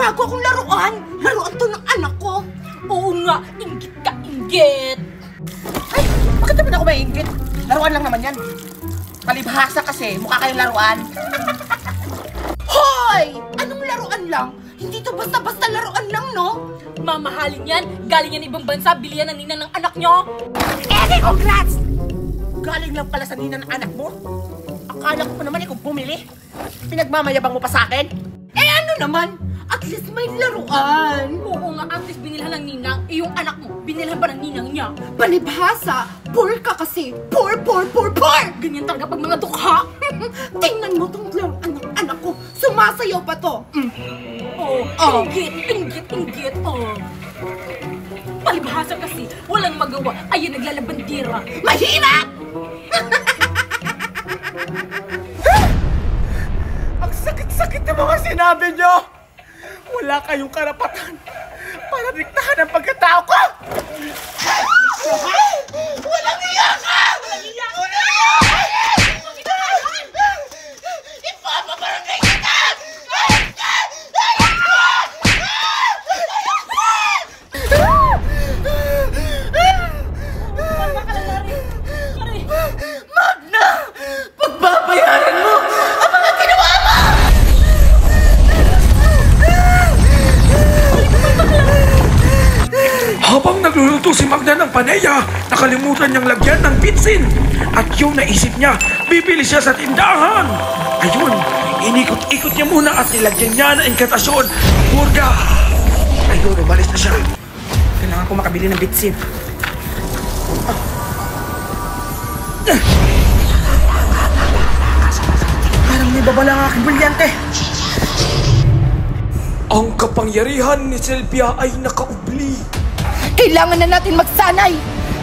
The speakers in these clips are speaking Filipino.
bago akong laruan. Laruan to ng anak ko. Oo nga, inggit ka, inggit. Ay, bakit naman ako maiinggit? Laruan lang naman yan. Palibhasa kasi, mukha kayong laruan. Hoy! Anong laruan lang? Hindi to basta-basta laruan lang, no? Mamahalin yan. Galing yan ibang bansa, bilihan ng ninang ng anak nyo. Congrats! Galing lang pala sa ninang ng anak mo? Akala ko pa naman ikaw bumili. Pinagmamayabang mo pa sa akin? Ano naman? At least may laruan. Oo nga, at least binilhan ng ninang. Yung anak mo, binilhan pa ng ninang niya. Palibhasa, poor ka kasi. Poor! Ganyan talaga pag mga dukha. Tingnan mo tong laruan ng anak ko. Sumasayaw pa to. Inggit. Palibhasa kasi, walang magawa. Ayun, naglalabandira. Mahirap! Ang sakit-sakit ng mga sinabi nyo! Wala kayong karapatan para diktahan ang pagkatao ko! Walang iya ka! Ipapabarangay kita! Magna! Pagbabayaran mo ang mga ginawa mo! Habang nagluluto si Magna ng paneya, nakalimutan niyang lagyan ng bitsin. At yung naisip niya, bibili siya sa tindahan. Ayun, inikot-ikot niya muna at nilagyan niya ng inkantasyon. Burga! Ayun, umalis na siya. Kailangan ko makabili ng bitsin. Parang may babala ang aking brilyante. Ang kapangyarihan ni Sylvia ay nakaubli. Kailangan na natin magsanay.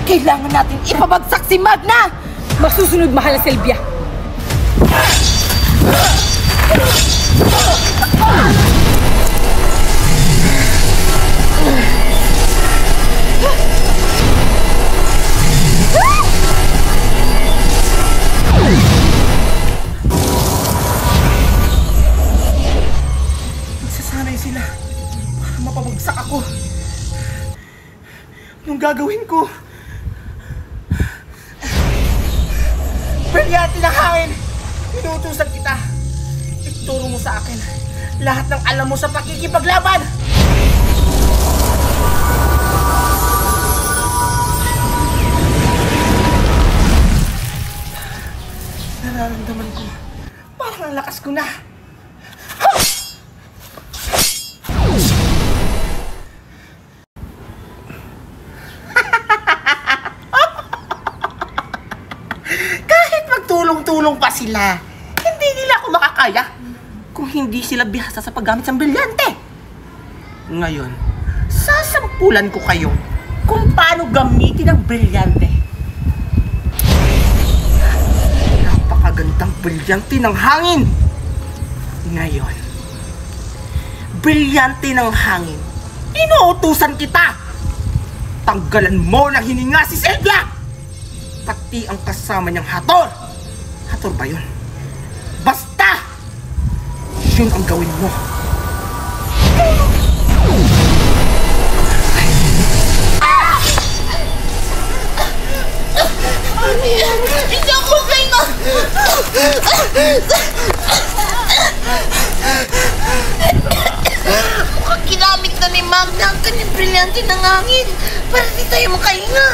Kailangan natin ipabagsak si Magna. Masusunod, mahal na Sylvia. Magsasanay sila para mapabagsak ako. Anong gagawin ko? Brilyante na hangin! Inuutusan kita. Ituro mo sa akin lahat ng alam mo sa pakikipaglaban! Nararamdaman ko, parang ang lakas ko na. Kahit magtulong-tulong pa sila, hindi nila ako makakaya kung hindi sila bihasa sa paggamit ng brilyante. Ngayon, sasampulan ko kayo kung paano gamitin ang brilyante. Napakagandang brilyante ng hangin. Ngayon, brilyante ng hangin, inuutusan kita. Tanggalan mo ng hininga si Sylvia! Pati ang kasama niyang Hathor. Hathor ba yun? Basta! Yun ang gawin mo. Hindi ako magpahinga! Mukhang ginamit na ni Magna ang kanyang brilyante ng hangin para di tayo makahinga.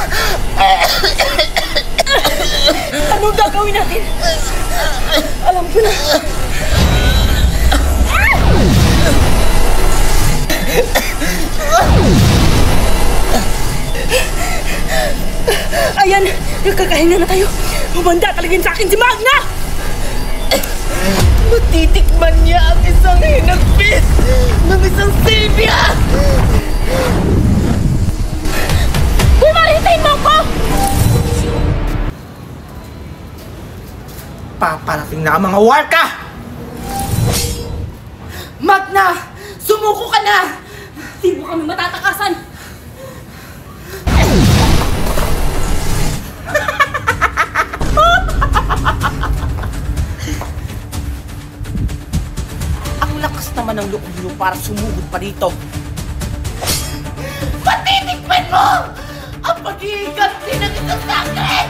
Anong gagawin natin? Alam ko na. Ayan, nagkakahinga na tayo. Humanda talaga sa akin si Magna! Matitikman niya ang isang hinagpis ng isang Sylvia! Bumalitin mo ko! Paparating na ang mga warka! Magna! Sumuko ka na! Di mo kami matatakasan! Ang lakas naman ang loob niyo para sumugod pa dito. Patitikman mo ang pag-iiganti ng isang sakit!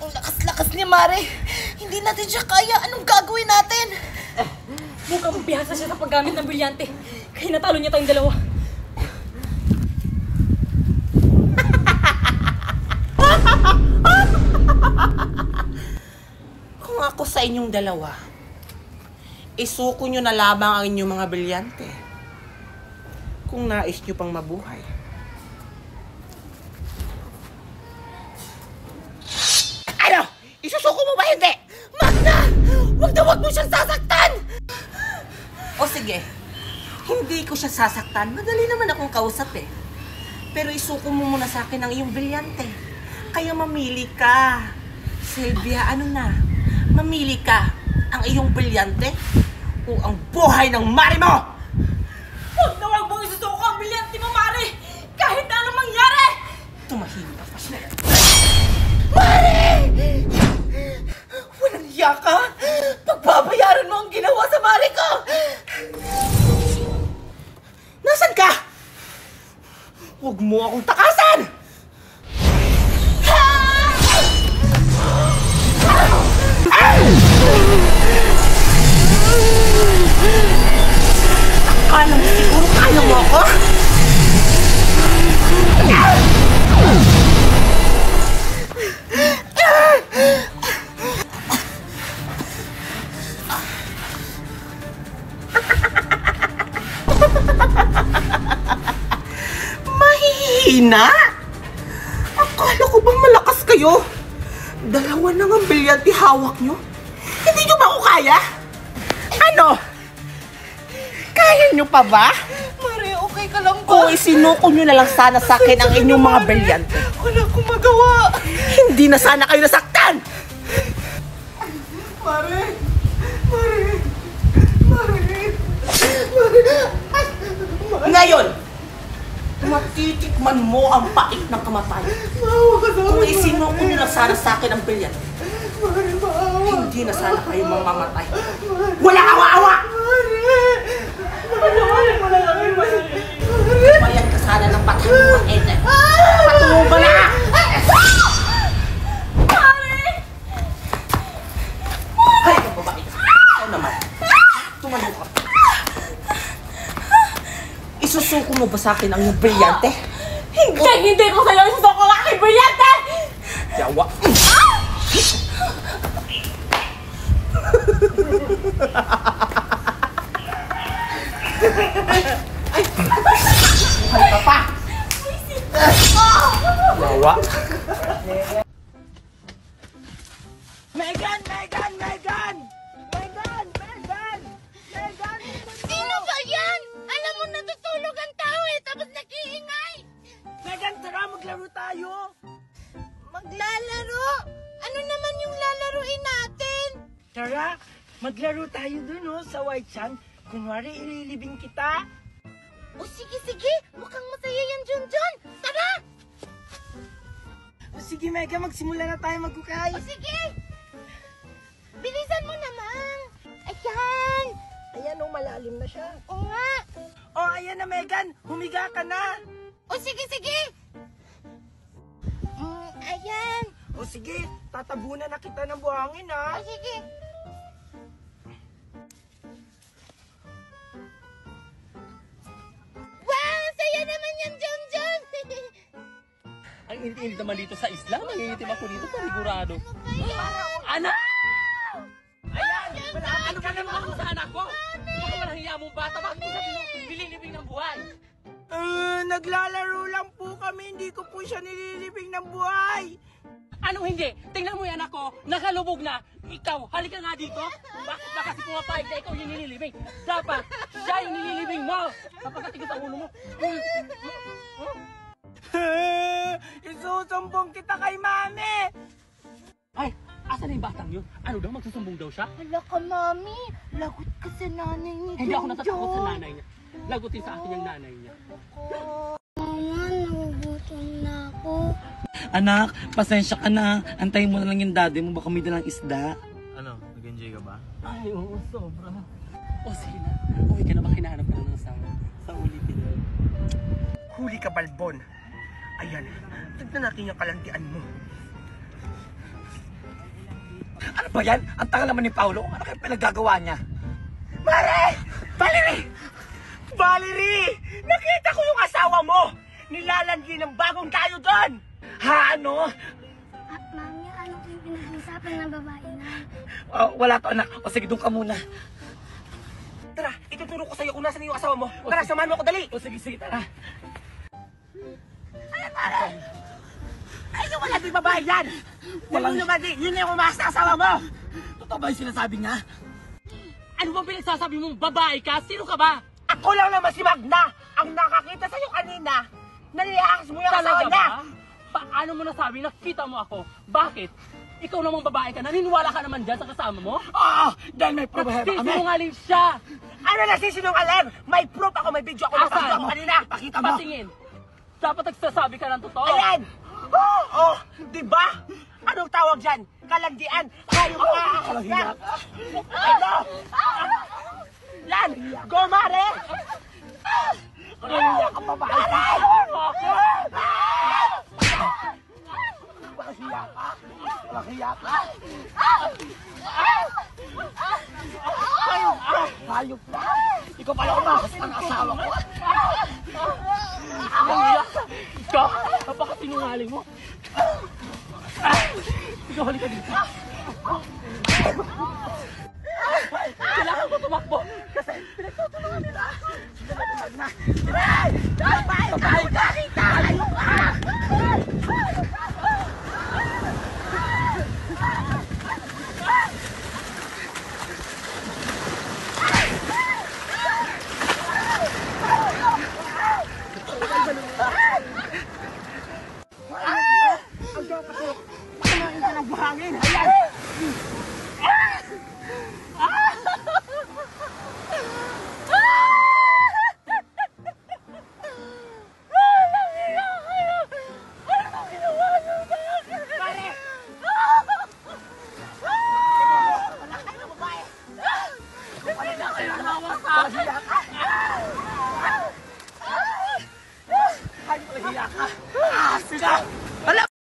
Ang lakas-lakas ni Mare. Hindi natin siya kaya. Anong gagawin natin? Mukhang bihasa siya sa paggamit ng brilyante. Kaya natalo niya tayong dalawa. Kung ako sa inyong dalawa, isuko nyo na lamang ang inyong mga brilyante. Kung nais nyo pang mabuhay. Ano? Isusuko mo ba hindi? Magna! Huwag na huwag mo siyang sasaktan! O sige, hindi ko siya sasaktan. Madali naman akong kausap eh. Pero isuko mo muna sa akin ang iyong brilyante. Kaya mamili ka. Sylvia, ano na? Mamili ka ang iyong brilyante o ang buhay ng mari mo! Huwag na huwag mong isusuko ang brilyante mo, Mare! Kahit na anong mangyari! Tumahimik ka pa siya. Mare! Walang hiya ka! Pagbabayaran mo ang ginawa sa Mare ko! Nasaan ka? Huwag mo akong takasan! Akala mo siguro kaya mo ako? Mahihina? Akala ko bang malakas kayo? Dalawa na nga brilyante hawak nyo? Hindi nyo ba ako kaya? Ano? Kaya nyo pa ba? Mare, okay ka lang ba? Kung isinuko nyo na lang sana sa akin ang inyong mga brilyante, Wala akong magawa! hindi na sana kayo nasaktan! Mare! Mare! Mare! Mare! Ngayon, matitikman mo ang pait ng kamatayan. Maawa ka sa Kung akin, isinuko Mare. nyo na sana sa akin ang brilyante, Mare, maawa! hindi na sana kayo mamamatay. Wala awa-awa! Mare, wala kami, Mare! Bayad ka sana ng patay mo ang ete. Patungo ba na? Hay, ang babae. Ikaw naman. Tumayo ka. Isusuko mo ba sa akin ang iyong brilyante? Hindi ko sa'yo isusuko ang aking brilyante! Yawa. Buhay ka pa. Yawa. Megan! Megan! Megan! Megan! Megan! Megan! Sino ba yan? Alam mo, natutulog ang tao eh, tapos nag-iingay. Megan, tara, maglaro tayo! Maglalaro? Ano naman yung lalaruin natin? Tara, maglaro tayo dun, oh, sa White Sand. Kunwari, ililibing kita. O sige, sige. Mukhang masaya yan, Junjun. Tara! O sige, Megan, magsimula na tayo magkukay. O sige! Bilisan mo naman. Ayan! Ayan, oh, malalim na siya. O nga. Oh, ayan na, Megan. Humiga ka na. O sige, sige. Ayan. O sige, tatabunan na kita ng buhangin, ha. O sige. Wow! Ang saya naman yan, Junjun. Ang init-init naman dito sa isla. Mangingitim ako dito, panigurado. Ano? Anak! Ayan! Ano ba naman ako sa anak ko? Baka walang hiya mong bata. Bakit mo sabi nung nililibing ng buhay? Naglalaro lang po kami. Hindi ko po siya nililibing ng buhay. Anong hindi? Tingnan mo yan ako, nakalubog na. Ikaw, halika nga dito. Bakit ba kasi pumapayag na ikaw yung nililibing? Dapat, siya yung nililibing mo. Kapagkatigil sa ulo mo. Isusumbong kita kay Mami. Ay, Asan na yung batang yun? Ano daw, magsusumbong daw siya? Hala ka, Mami. Lagot ka sa nanay ni Hindi ako John natatakot sa John. nanay niya. Lagutin sa akin yung nanay niya. Mama, nagugutom na ako. Anak, pasensya ka na. Antayin mo na lang yung daddy mo, baka may dalang isda. Ano, nag-enjoy ka ba? Ay, oo, sobra. O sige na, uwi ka na ba hinahanap ka na ng asawa? Sa ulitin mo. Huli ka, Balbon. Ayan, tignan natin yung kalantian mo. Ano ba yan? Ang tagal naman ni Paulo. Ano kayo pinaggagawa niya? Mare! Valerie! Valerie! Nakita ko yung asawa mo! Nilalandi ng bagong tayo doon! Ha, ano? At Mami, ano po yung pinag-uusapan ng babae na? Wala to, anak. O sige, doon ka muna. Tara, ituturo ko sa'yo kung nasan yung asawa mo. Tara, samahan mo ako, dali! O sige, sige, tara. Ay, yung wala di babae yan! Walang lumadi, yun na yung umakas na asawa mo! Totoo ba yung sinasabi niya? Ano bang pinagsasabi mong babae ka? Sino ka ba? Ako lang naman si Magna! Ang nakakita sa'yo kanina! Naliakas mo yung asawa Talaga niya! ba? Paano mo nasabi? Nakita mo ako. Bakit? Ikaw namang babae ka. Naniniwala ka naman dyan sa kasama mo? Oo, dahil may problema kami. Sinungaling siya! Ano na sisinungaling? May proof ako, may video ako, napakita ako kanina! Pakita mo. Patingin. Dapat nagsasabi ka ng totoo. Ayan! Oh, di ba? Anong tawag dyan? Kalandian! Kayo ka! Kalandian. Ano? Yan! Go, Mare! Kalandian ka pa ba? Walang hiya ka. Hayop na. Ikaw pala umakas ng asawa ko. Ikaw? Napakasinungaling mo. Ikaw, halika dito. Kailangan ko tumakbo. Kasi pinagtutulungan nila. Babae ka! Tayo ka! Kumain ka ng buhangin! Ayan! Hayop na hiya ka.